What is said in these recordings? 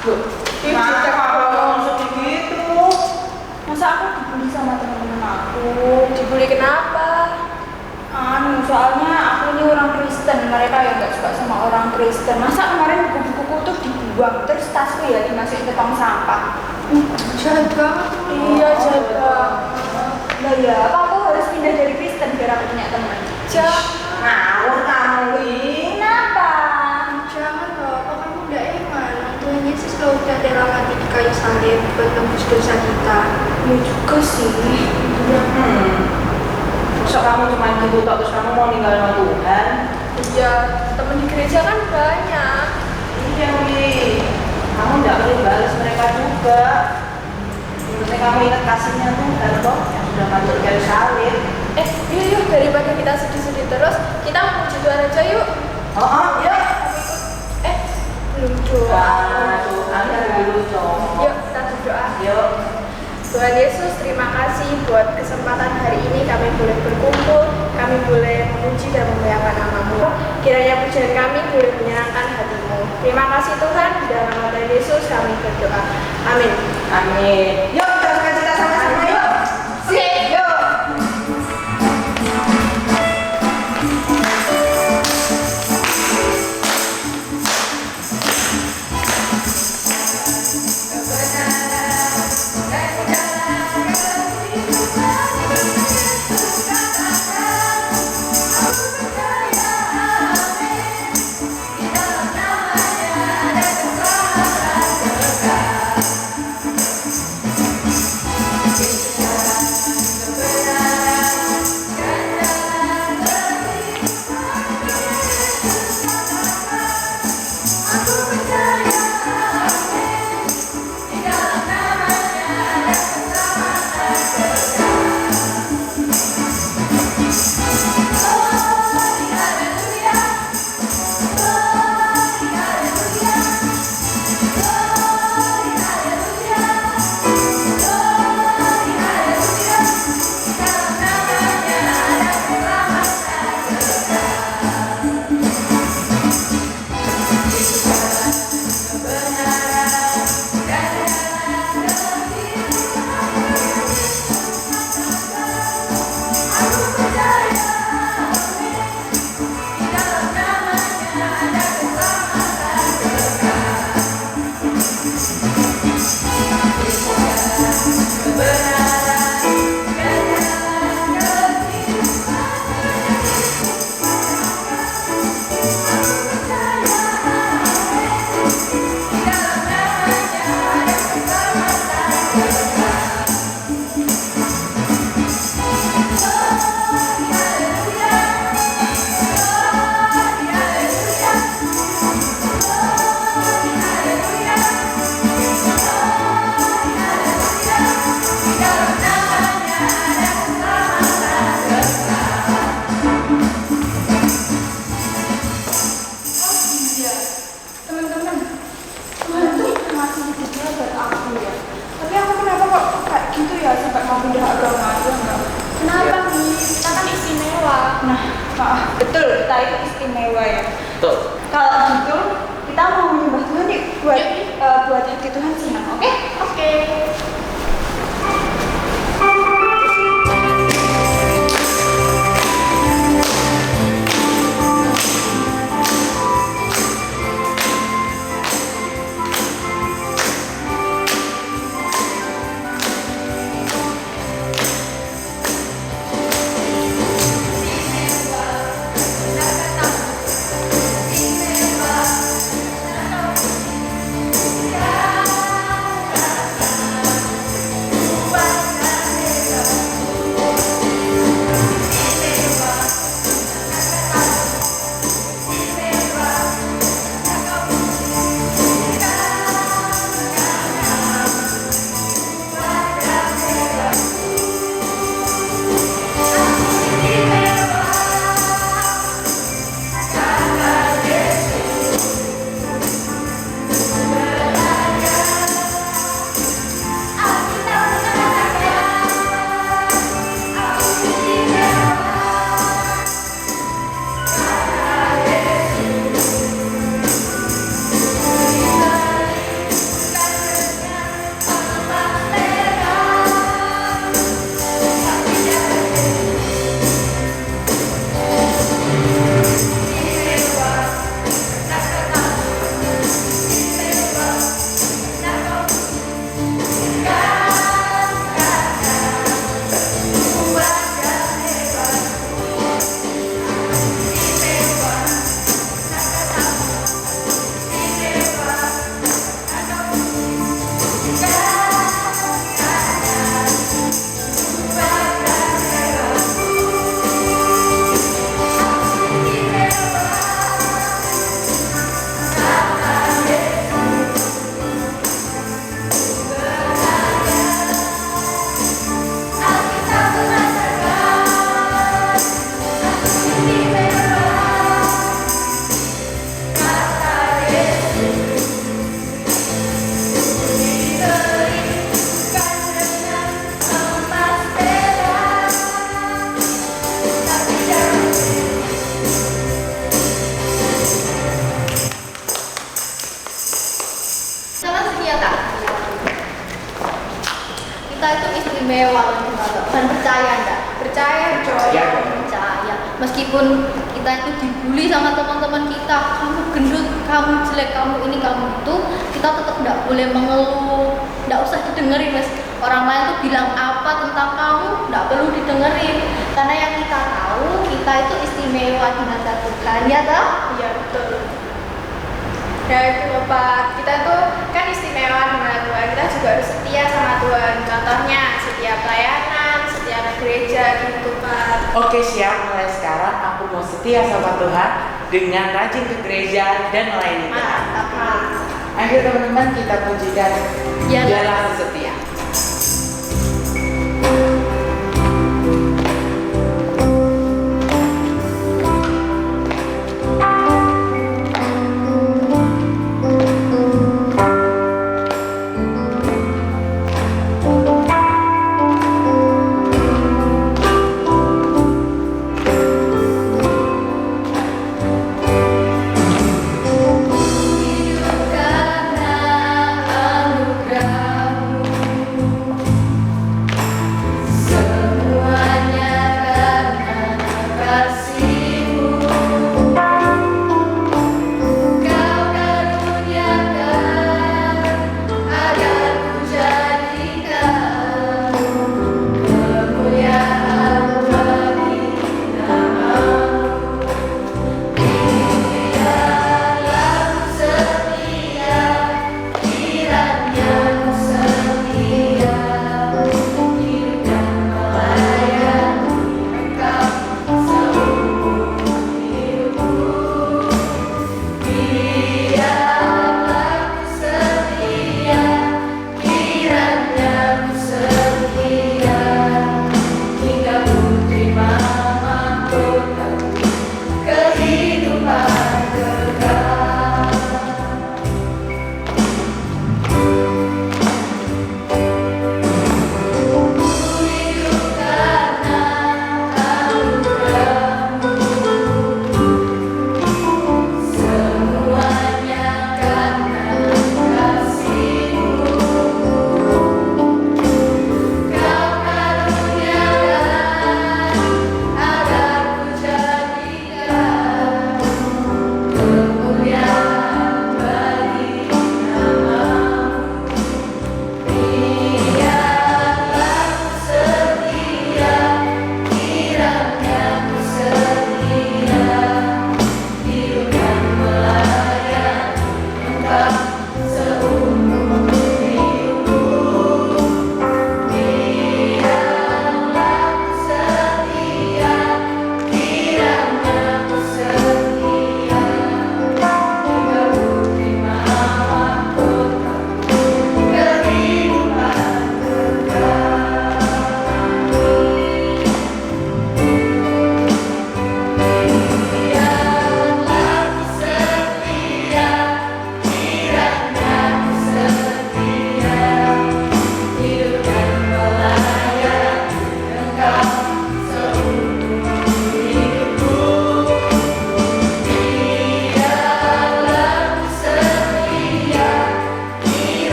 Loh, Masa kalau sedih gitu? masa aku dibully sama teman-teman aku? Dibully kenapa? Soalnya aku ini orang Kristen, mereka yang nggak suka sama orang Kristen. Masa kemarin buku-bukuku tuh dibuang, terus tasku ya dimasukin ke tong sampah. Jahat banget tuh. Iya, jahat banget. Lah ya, apa aku harus pindah dari Kristen biar aku punya teman? Jahat. Ngawur kamu ini. Kenapa? Jangan loh, apa kamu udah iman? Tuhan Yesus lo udah rela mati di kayu salib buat tembus dosa kita. Ya juga sih. Masa kamu cuma gitu tok terus kamu mau ninggal sama Tuhan? Iya, temen di gereja kan banyak. Iya Wi, kamu nggak boleh balas mereka juga. Maksudnya kamu ingat kasihnya Tuhan toh yang sudah mati di kayu salib. Yuk daripada kita sedih-sedih terus, kita memuji Tuhan aja yuk. Yuk. Belum doa. Tuhan dulu dong. Yuk kita berdoa. Yuk. Tuhan Yesus, terima kasih buat kesempatan hari ini kami boleh berkumpul, kami boleh memuji dan memuliakan nama-Mu. Kiranya pujian kami boleh menyenangkan hati-Mu. Terima kasih Tuhan, di dalam nama Tuhan Yesus kami berdoa. Amin. Amin. Yuk kita suka cita sama-sama yuk. Sip. Yuk. Teman-teman, Tuhan tuh masih hidupnya buat aku ya. Tapi aku kenapa kok kayak gitu ya sampai mau pindah agama aja enggak? Kenapa nih? Kita kan istimewa. Nah, betul, kita itu istimewa ya. Tuh. Kalau gitu, kita mau menyembah Tuhan nih buat buat hati Tuhan senang, oke? Oke. Istimewa, ya tak? Kita itu istimewa dan percaya enggak? Percaya percaya. Meskipun kita itu dibully sama teman-teman kita, kamu gendut, kamu jelek, kamu ini, kamu itu, kita tetap enggak boleh mengeluh, enggak usah didengerin mas. Orang lain tuh bilang apa tentang kamu, enggak perlu didengerin. Karena yang kita tahu, kita itu istimewa di mata Tuhan, ya toh? Iya betul. Ya itu Bapak, kita tuh kan istimewa di mata Tuhan, kita juga harus setia sama Tuhan. Contohnya setia pelayanan, setia ke gereja gitu Pak. Oke siap, mulai sekarang aku mau setia sama Tuhan dengan rajin ke gereja dan melayani Tuhan. Mantap, Pak. Ayo teman-teman kita pujikan Dialah Setia.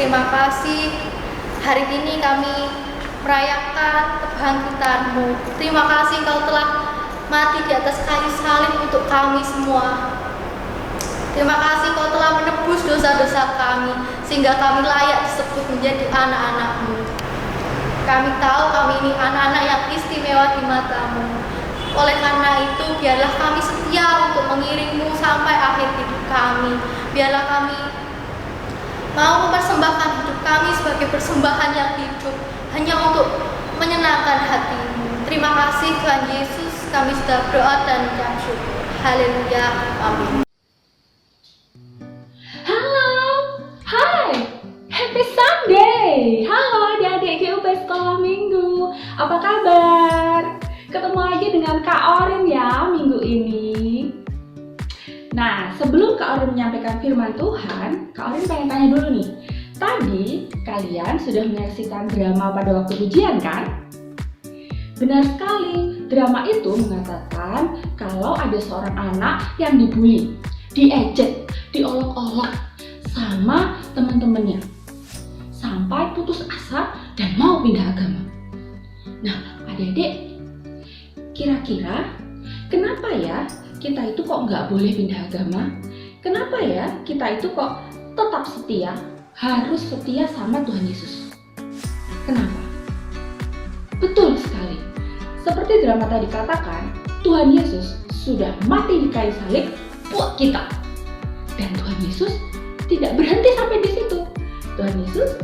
terima kasih. Hari ini kami merayakan kebangkitan-Mu. Terima kasih Engkau telah mati di atas kayu salib untuk kami semua. Terima kasih Engkau telah menebus dosa-dosa kami, sehingga kami layak disebut menjadi anak-anak-Mu. Kami tahu kami ini anak-anak yang istimewa di mata-Mu. Oleh karena itu, biarlah kami setia untuk mengiring-Mu sampai akhir hidup kami. Biarlah kami mau mempersembahkan hidup kami sebagai persembahan yang hidup, hanya untuk menyenangkan hati-Mu. Terima kasih Tuhan Yesus, kami sudah berdoa dan mengucap syukur. Haleluya, amin. Halo, hai, happy Sunday. Halo adik-adik GUP Sekolah Minggu, apa kabar? Ketemu lagi dengan Kak Orin ya minggu ini. Nah, sebelum Kak Orin menyampaikan firman Tuhan, Kak Orin pengen tanya dulu nih. Tadi kalian sudah menyaksikan drama pada waktu ujian kan? Benar sekali, drama itu mengatakan kalau ada seorang anak yang dibully, diejek, diolok-olok sama teman-temannya sampai putus asa dan mau pindah agama. Nah, adik-adik, kira-kira kenapa ya kita itu kok nggak boleh pindah agama? Kenapa ya kita itu kok tetap setia, harus setia sama Tuhan Yesus? Kenapa? Betul sekali. Seperti drama tadi katakan, Tuhan Yesus sudah mati di kayu salib buat kita. Dan Tuhan Yesus tidak berhenti sampai di situ. Tuhan Yesus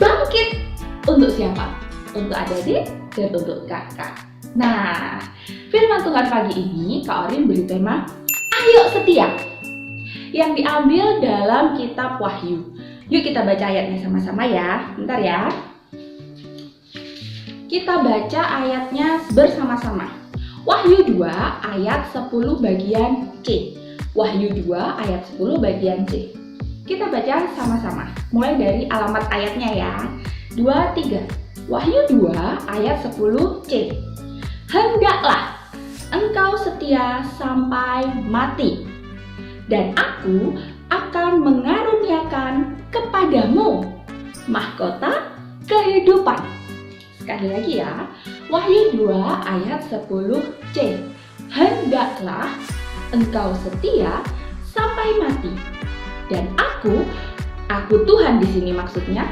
bangkit untuk siapa? Untuk adik-adik dan untuk kakak. Nah, firman Tuhan pagi ini Kak Orin beri tema Ayo Setia, yang diambil dalam kitab Wahyu. Yuk kita baca ayatnya sama-sama ya. Bentar ya. Kita baca ayatnya bersama-sama. Wahyu 2 ayat 10 bagian C. Wahyu 2 ayat 10 bagian C. Kita baca sama-sama. Mulai dari alamat ayatnya ya. 2, 3. Wahyu 2 ayat 10 C. Hendaklah engkau setia sampai mati, dan aku akan mengaruniakan kepadamu mahkota kehidupan. Sekali lagi ya, Wahyu 2 ayat 10c. Hendaklah engkau setia sampai mati, dan aku Tuhan di sini maksudnya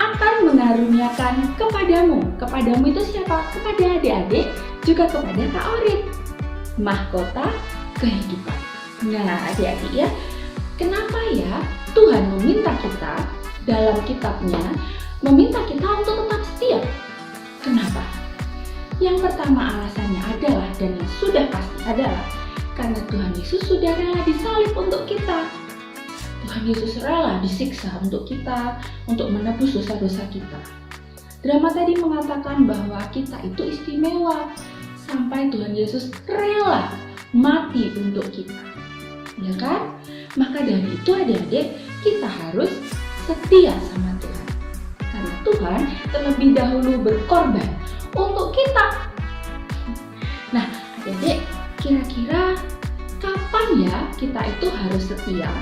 akan mengaruniakan kepadamu. Kepadamu itu siapa? Kepada adik-adik, juga kepada Kak Orin, mahkota kehidupan. Nah, adik-adik ya, kenapa ya Tuhan meminta kita dalam kitabnya, meminta kita untuk tetap setia? Kenapa? Yang pertama alasannya adalah, dan yang sudah pasti adalah, karena Tuhan Yesus sudah rela disalib untuk kita. Tuhan Yesus rela disiksa untuk kita, untuk menebus dosa-dosa kita. Drama tadi mengatakan bahwa kita itu istimewa, sampai Tuhan Yesus rela mati untuk kita. Ya kan? Maka dari itu adik-adik, kita harus setia sama Tuhan. Karena Tuhan terlebih dahulu berkorban untuk kita. Nah, adik-adik, kira-kira kapan ya kita itu harus setia?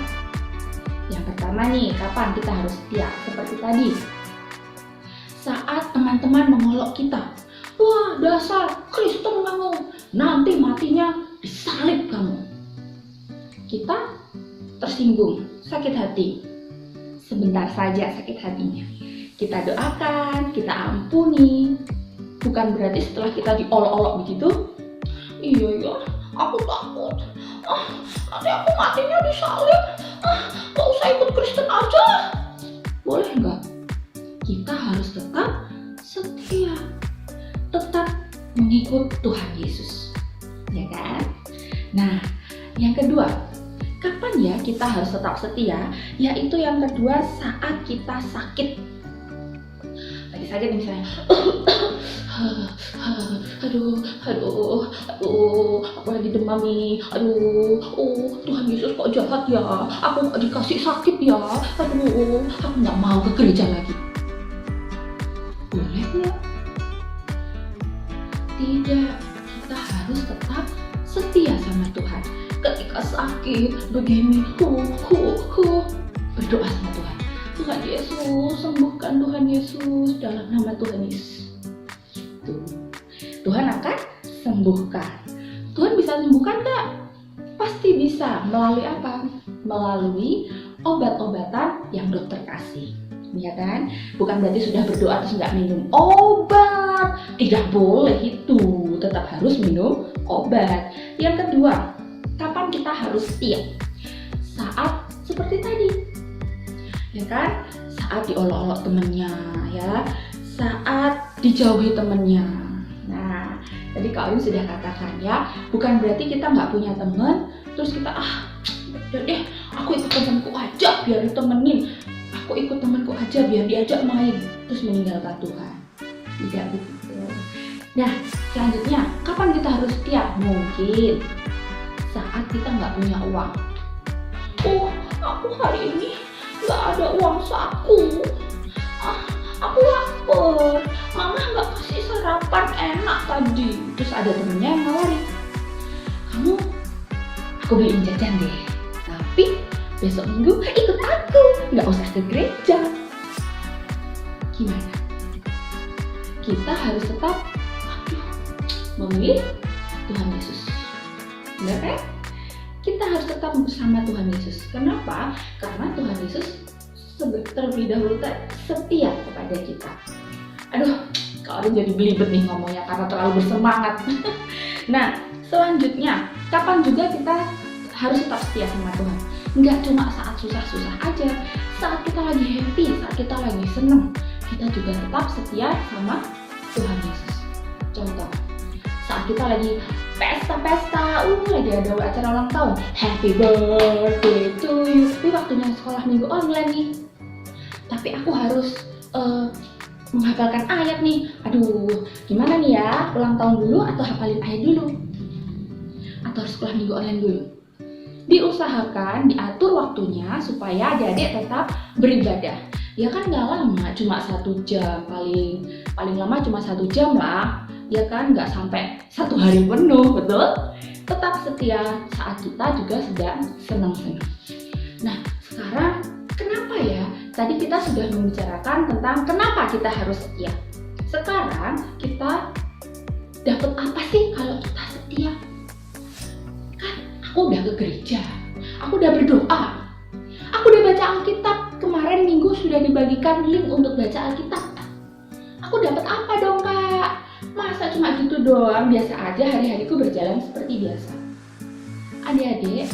Yang pertama nih, kapan kita harus setia? Seperti tadi, saat teman-teman mengolok kita. Wah, dasar Kristen kamu, nanti matinya disalib kamu. Kita tersinggung, sakit hati. Sebentar saja sakit hatinya. Kita doakan, kita ampuni. Bukan berarti setelah kita diolok-olok begitu, iya, aku takut. Nanti aku matinya disalib. Gak usah ikut Kristen aja. Boleh nggak? Kita harus tetap setia, tetap mengikut Tuhan Yesus, ya kan? Nah, yang kedua, kapan ya kita harus tetap setia? Yaitu yang kedua, saat kita sakit. Lagi sakit misalnya, aduh, aku lagi demam nih, Tuhan Yesus kok jahat ya, aku kok dikasih sakit ya, aku nggak mau ke gereja lagi. Boleh nggak? Tidak, kita harus tetap setia sama Tuhan. Ketika sakit begini, berdoa sama Tuhan. Tuhan Yesus, sembuhkan Tuhan Yesus dalam nama Tuhan Yesus. Tuhan akan sembuhkan. Tuhan bisa sembuhkan nggak? Pasti bisa. Melalui apa? Melalui obat-obatan yang dokter kasih, ya kan? Bukan berarti sudah berdoa terus nggak minum obat. Tidak boleh itu. Tetap harus minum obat. Yang kedua, kapan kita harus setia? Saat seperti tadi, ya kan? Saat diolok-olok temennya, ya. Saat dijauhi temennya. Nah, tadi Kak Orin sudah katakan ya, bukan berarti kita nggak punya teman, terus kita udah deh, aku ikut temanku aja biar ditemenin, aku ikut temanku aja biar diajak main, terus meninggalkan Tuhan. Tidak begitu. Nah, selanjutnya, kapan kita harus setia? Mungkin saat kita nggak punya uang, Aku hari ini nggak ada uang saku. Aku lapar. Mama nggak kasih sarapan enak tadi. Terus ada temennya yang nawarin, aku beliin jajan deh. Tapi besok minggu ikut aku, nggak usah ke gereja. Gimana? Kita harus tetap memilih Tuhan Yesus. Benar kan? Kita harus tetap bersama Tuhan Yesus. Kenapa? Karena Tuhan Yesus terlebih dahulu setia kepada kita. Aduh, kalau jadi belibet nih ngomongnya karena terlalu bersemangat. Nah, selanjutnya, kapan juga kita harus tetap setia sama Tuhan? Nggak cuma saat susah-susah aja. Saat kita lagi happy, saat kita lagi seneng, kita juga tetap setia sama Tuhan Yesus. Contoh, saat kita lagi pesta-pesta, lagi ada acara ulang tahun, happy birthday to you. Tapi waktunya sekolah minggu online nih. Tapi aku harus menghafalkan ayat nih. Aduh, gimana nih ya? Ulang tahun dulu atau hafalin ayat dulu? Atau harus sekolah minggu online dulu? Diusahakan, diatur waktunya supaya adik-adik tetap beribadah. Ya kan nggak lama, cuma 1 jam, paling lama cuma 1 jam lah. Ya kan nggak sampai 1 hari penuh, betul? Tetap setia saat kita juga sedang senang-senang. Nah, sekarang kenapa ya? Tadi kita sudah membicarakan tentang kenapa kita harus setia. Sekarang kita dapat apa sih kalau kita setia? Kan aku udah ke gereja, aku udah berdoa, aku udah baca Alkitab. Kemarin minggu sudah dibagikan link untuk baca Alkitab. Aku dapat apa dong, Kak? Masa cuma gitu doang? Biasa aja hari-hariku berjalan seperti biasa. Adik-adik,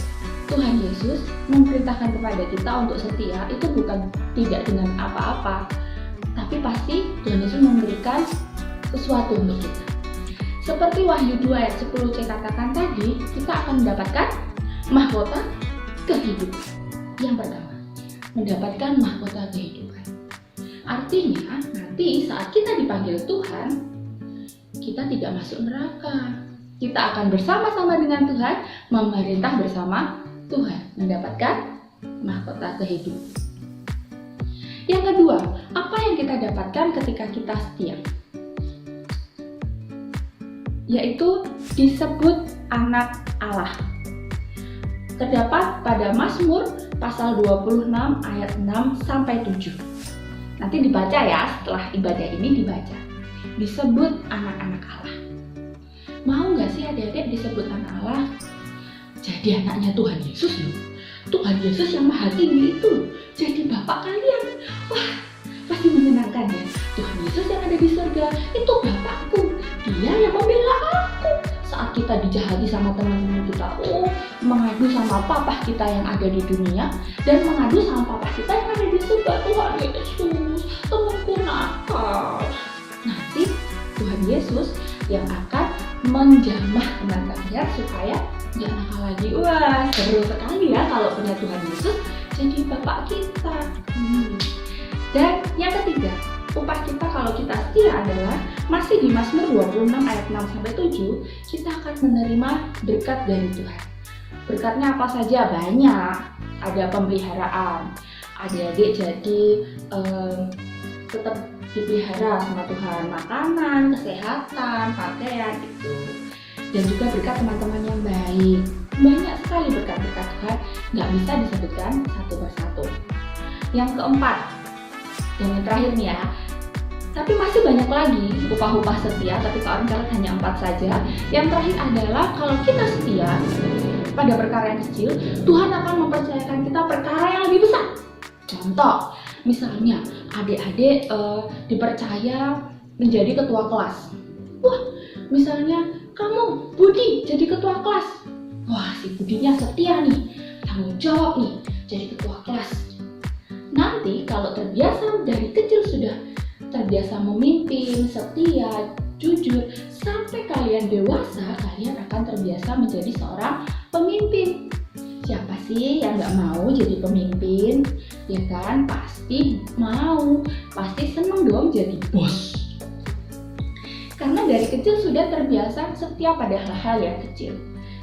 Tuhan Yesus memerintahkan kepada kita untuk setia itu bukan tidak dengan apa-apa, tapi pasti Tuhan Yesus memberikan sesuatu untuk kita. Seperti Wahyu 2 ayat 10c katakan tadi, kita akan mendapatkan mahkota kehidupan. Yang pertama, mendapatkan mahkota kehidupan. Artinya, nanti saat kita dipanggil Tuhan, kita tidak masuk neraka. Kita akan bersama-sama dengan Tuhan, memerintah bersama Tuhan, mendapatkan mahkota kehidupan. Yang kedua, apa yang kita dapatkan ketika kita setia? Yaitu disebut anak Allah. Terdapat pada Mazmur pasal 26 ayat 6 sampai 7. Nanti dibaca ya, setelah ibadah ini dibaca. Disebut anak-anak Allah. Mau nggak sih adik-adik disebut anak Allah? Jadi anaknya Tuhan Yesus loh. Tuhan Yesus yang maha tinggi itu jadi bapak kalian. Wah, pasti menyenangkan ya. Tuhan Yesus yang ada di surga itu bapakku. Dia yang membela aku. Saat kita dijahati sama teman-teman kita, mengadu sama papa kita yang ada di dunia dan mengadu sama papa kita yang ada di surga. Tuhan Yesus, temanku nakal. Nanti Tuhan Yesus yang akan menjamah teman kalian supaya nggak nakal lagi. Wah, seru sekali ya kalau punya Tuhan Yesus jadi bapak kita. Dan yang ketiga, upah kita kalau kita setia adalah masih di Mazmur 26 ayat 6 sampai 7, kita akan menerima berkat dari Tuhan. Berkatnya apa saja? Banyak. Ada pemeliharaan. Adik-adik jadi tetap dipelihara sama Tuhan, makanan, kesehatan, pakaian itu. Dan juga berkat teman-teman yang baik. Banyak sekali berkat-berkat Tuhan, nggak bisa disebutkan satu persatu. Yang keempat, dan yang terakhir nih ya, tapi masih banyak lagi upah-upah setia, tapi kawan catat hanya 4 saja. Yang terakhir adalah kalau kita setia pada perkara yang kecil, Tuhan akan mempercayakan kita perkara yang lebih besar. Contoh, misalnya adik-adik dipercaya menjadi ketua kelas. Wah, misalnya kamu Budi jadi ketua kelas. Wah, si Budinya setia nih, tanggung jawab nih, jadi ketua kelas. Nanti kalau terbiasa dari kecil sudah terbiasa memimpin, setia, jujur, sampai kalian dewasa, kalian akan terbiasa menjadi seorang pemimpin. Siapa sih yang gak mau jadi pemimpin? Ya kan, pasti mau, pasti seneng dong jadi bos. Karena dari kecil sudah terbiasa setia pada hal-hal yang kecil,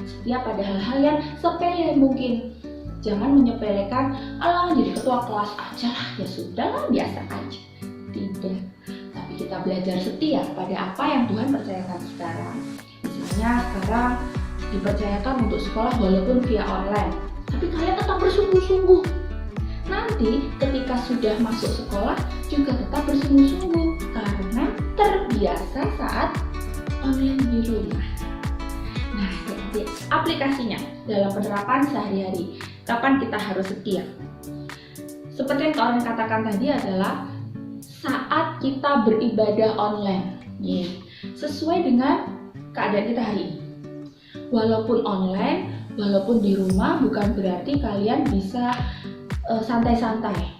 setia pada hal-hal yang sepele mungkin. Jangan menyepelekan, alah jadi ketua kelas aja lah, ya sudahlah biasa aja. Tidak, tapi kita belajar setia pada apa yang Tuhan percayakan sekarang. Misalnya sekarang dipercayakan untuk sekolah walaupun via online, tapi kalian tetap bersungguh-sungguh. Nanti ketika sudah masuk sekolah juga tetap bersungguh-sungguh karena terbiasa saat online di rumah. Nah, jadi aplikasinya dalam penerapan sehari-hari. Kapan kita harus setia? Seperti yang kalian katakan tadi adalah saat kita beribadah online, sesuai dengan keadaan kita hari ini. Walaupun online, walaupun di rumah, bukan berarti kalian bisa santai-santai.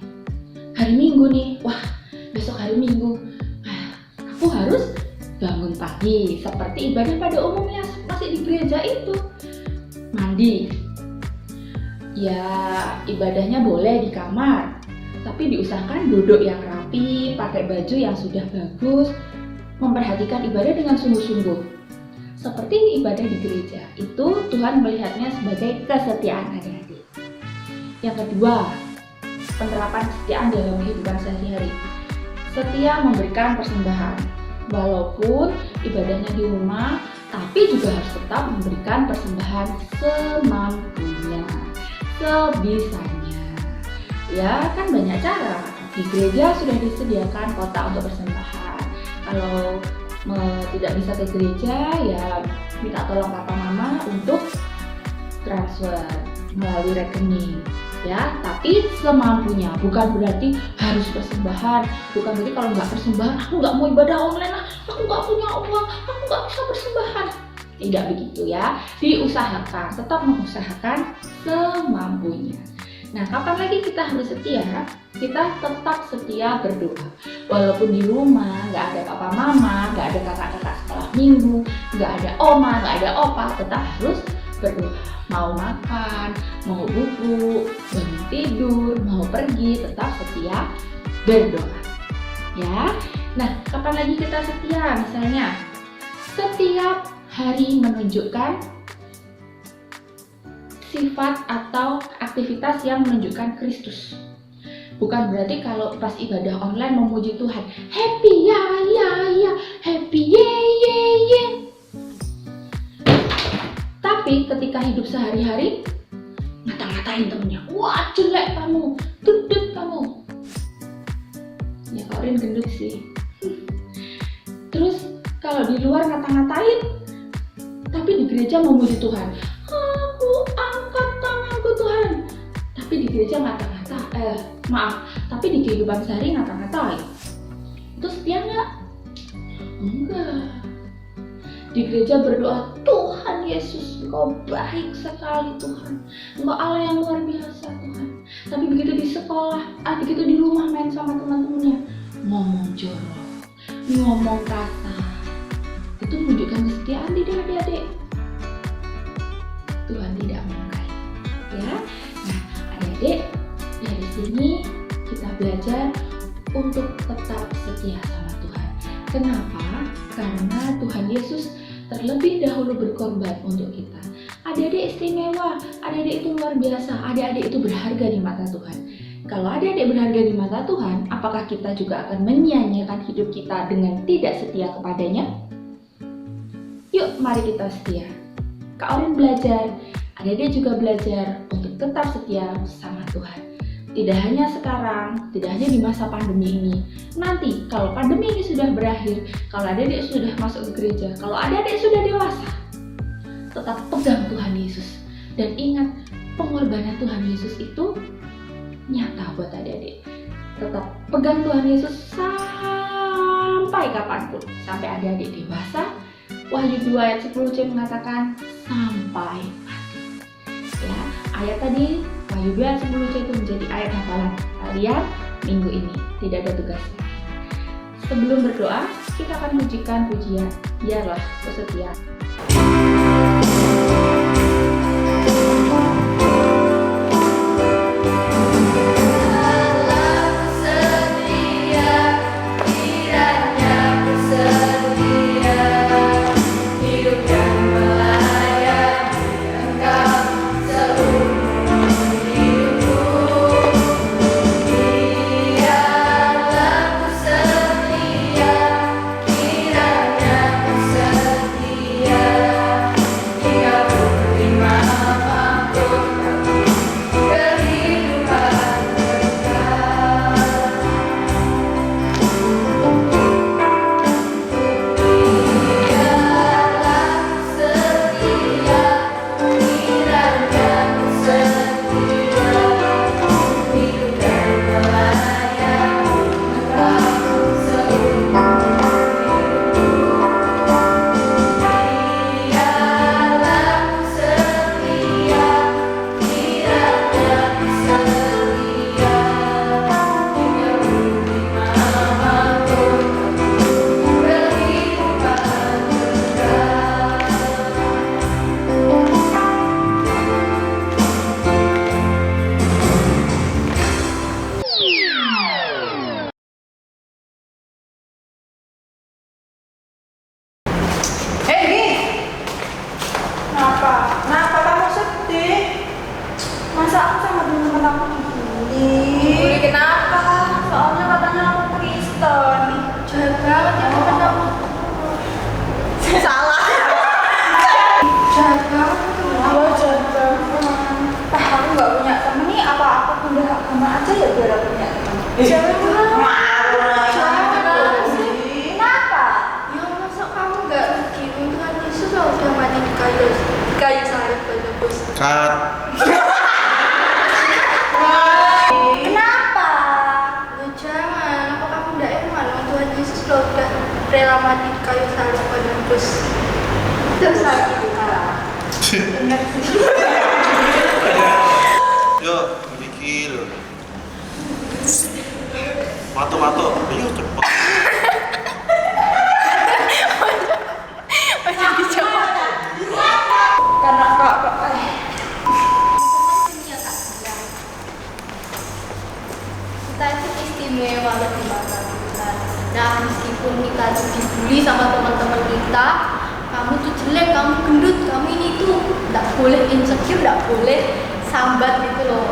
Hari Minggu nih, wah besok hari Minggu, aku harus bangun pagi seperti ibadah pada umumnya masih di gereja itu. Mandi, ya ibadahnya boleh di kamar, tapi diusahakan duduk yang rapi, pakai baju yang sudah bagus, memperhatikan ibadah dengan sungguh-sungguh. Seperti ibadah di gereja, itu Tuhan melihatnya sebagai kesetiaan adik-adik. Yang kedua, penerapan kesetiaan dalam kehidupan sehari-hari. Setia memberikan persembahan, walaupun ibadahnya di rumah, tapi juga harus tetap memberikan persembahan semampunya, sebisanya. Ya kan banyak cara. Di gereja sudah disediakan kotak untuk persembahan. Kalau tidak bisa ke gereja, ya minta tolong papa mama untuk transfer melalui rekening. Ya, tapi semampunya, bukan berarti harus persembahan, bukan berarti kalau nggak persembahan aku nggak mau ibadah online lah, aku nggak punya uang, aku nggak bisa persembahan. Tidak begitu ya, diusahakan, tetap mengusahakan semampunya. Nah, kapan lagi kita harus setia? Kita tetap setia berdoa, walaupun di rumah nggak ada papa mama, nggak ada kakak-kakak sekolah minggu, nggak ada oma, nggak ada opa, tetap harus berdoa. Mau makan, mau buku, bangun tidur, mau pergi, tetap setia berdoa. Ya, nah kapan lagi kita setia? Misalnya, setiap hari menunjukkan sifat atau aktivitas yang menunjukkan Kristus. Bukan berarti kalau pas ibadah online memuji Tuhan, happy ya, happy ye. Tapi ketika hidup sehari-hari, ngata-ngatain temennya, wah jelek kamu, gendut kamu. Ya Kak Orin gendut sih. Terus kalau di luar ngata-ngatain, tapi di gereja memuji Tuhan, aku angkat tanganku Tuhan. Tapi di gereja tapi di kehidupan sehari ngata-ngatain. Itu setia nggak? Enggak. Di gereja berdoa, Tuhan Yesus, Engkau baik sekali Tuhan, Engkau Allah yang luar biasa Tuhan. Tapi begitu di sekolah, begitu di rumah main sama teman-temannya, ngomong jorok, ngomong kasar, itu menunjukkan kesetiaan tidak adik-adik. Tuhan tidak menyukai, ya. Nah, adik-adik, dari sini kita belajar untuk tetap setia sama Tuhan. Kenapa? Karena Tuhan Yesus terlebih dahulu berkorban untuk kita. Adik-adik istimewa, adik-adik itu luar biasa, adik-adik itu berharga di mata Tuhan. Kalau adik-adik berharga di mata Tuhan, apakah kita juga akan menyia-nyiakan hidup kita dengan tidak setia kepadanya? Yuk, mari kita setia. Kak Orin belajar, adik-adik juga belajar untuk tetap setia sama Tuhan. Tidak hanya sekarang, tidak hanya di masa pandemi ini. Nanti kalau pandemi ini sudah berakhir, kalau adik-adik sudah masuk ke gereja, kalau adik-adik sudah dewasa, tetap pegang Tuhan Yesus. Dan ingat, pengorbanan Tuhan Yesus itu nyata buat adik-adik. Tetap pegang Tuhan Yesus sampai kapanpun. Sampai adik-adik dewasa. Wahyu 2 ayat 10c mengatakan sampai mati. Ya, ayat tadi Wahyu 2 ayat 10c itu menjadi ayat hafalan kalian minggu ini. Tidak ada tugas lain. Sebelum berdoa, kita akan pujikan pujian Biarlah Ku Setia. Hidup yang melayani Engkau seumur aku sama teman-teman aku dibully. Dibully kenapa? Soalnya katanya aku Kristen. Jahat banget ya teman kamu. Salah. Jahat banget itu. Iya jahat banget. Aku nggak punya temen nih. Apa aku pindah agama aja ya biar aku punya temen? Jangan. Malu Jangan sih. Kenapa? Ya masa kamu nggak ngerti Tuhan Yesus udah mati di kayu salib penebus. Cut. Kenapa? Ya jangan, apa kamu nggak iman? Tuhan Yesus loh udah rela mati di kayu salib penebus. Terus lagi kalah. Bener sih. Yuk, bikin. Matu. Ayo cepet. Karena kak Kita itu istimewa loh di mata Tuhan. Nah meskipun kita tuh dibully sama teman-teman kita, kamu tuh jelek, kamu gendut, kamu ini tuh nggak boleh insecure, nggak boleh sambat gitu loh.